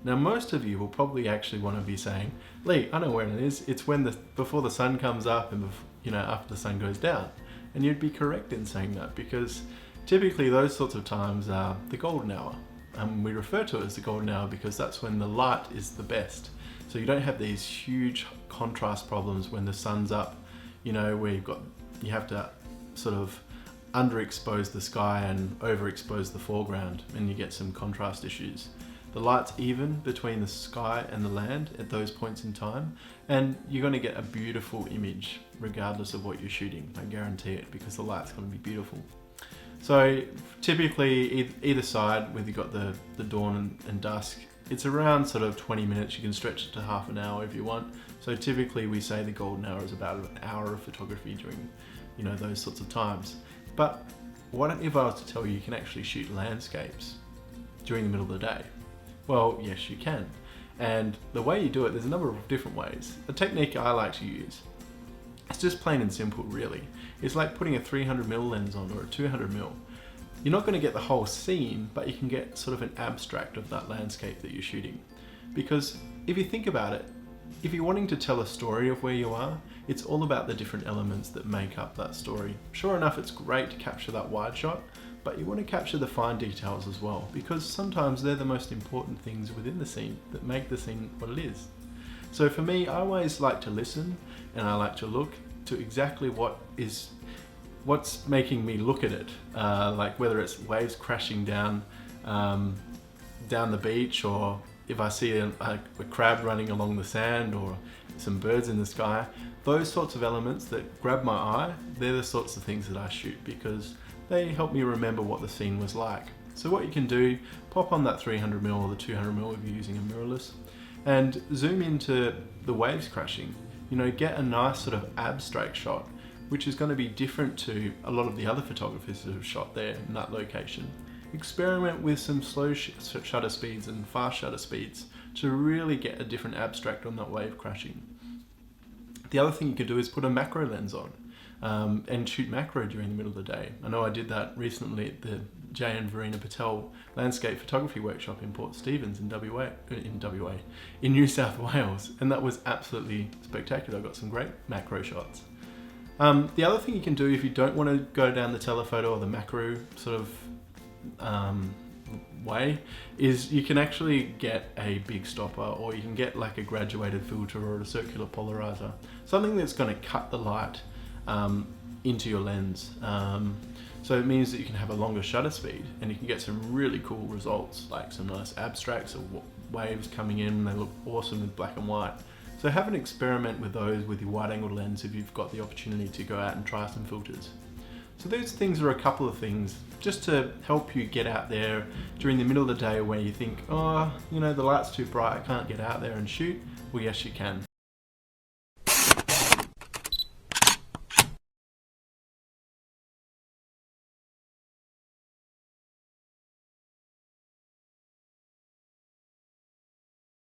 Now most of you will probably actually want to be saying, Lee, I know when it is. It's when before the sun comes up and after the sun goes down. And you'd be correct in saying that, because typically those sorts of times are the golden hour. We refer to it as the golden hour because that's when the light is the best. So you don't have these huge contrast problems when the sun's up, where you have to sort of underexpose the sky and overexpose the foreground, and you get some contrast issues. The light's even between the sky and the land at those points in time, and you're going to get a beautiful image regardless of what you're shooting. I guarantee it, because the light's going to be beautiful. So typically either side, whether you've got the dawn and dusk, it's around sort of 20 minutes. You can stretch it to half an hour if you want. So typically we say the golden hour is about an hour of photography during those sorts of times. But what if I was to tell you you can actually shoot landscapes during the middle of the day? Well, yes, you can. And the way you do it, there's a number of different ways. The technique I like to use, it's just plain and simple, really. It's like putting a 300mm lens on, or a 200mm. You're not going to get the whole scene, but you can get sort of an abstract of that landscape that you're shooting. Because if you think about it, if you're wanting to tell a story of where you are, it's all about the different elements that make up that story. Sure enough, it's great to capture that wide shot, but you want to capture the fine details as well, because sometimes they're the most important things within the scene that make the scene what it is. So for me, I always like to listen, and I like to look to exactly what's making me look at it. Like whether it's waves crashing down the beach, or if I see a crab running along the sand, or some birds in the sky. Those sorts of elements that grab my eye, they're the sorts of things that I shoot, because they help me remember what the scene was like. So what you can do, pop on that 300mm or the 200mm if you're using a mirrorless, and zoom into the waves crashing. Get a nice sort of abstract shot, which is going to be different to a lot of the other photographers that have shot there in that location. Experiment with some slow shutter speeds and fast shutter speeds to really get a different abstract on that wave crashing. The other thing you could do is put a macro lens on and shoot macro during the middle of the day. I know I did that recently at the Jay and Verena Patel Landscape Photography Workshop in Port Stephens in New South Wales, and that was absolutely spectacular. I got some great macro shots. The other thing you can do if you don't want to go down the telephoto or the macro sort of way, is you can actually get a big stopper, or you can get like a graduated filter or a circular polarizer, something that's going to cut the light into your lens. So it means that you can have a longer shutter speed, and you can get some really cool results, like some nice abstracts of waves coming in. They look awesome with black and white. So have an experiment with those with your wide angle lens if you've got the opportunity to go out and try some filters. So those things are a couple of things just to help you get out there during the middle of the day where you think, the light's too bright, I can't get out there and shoot. Well, yes, you can.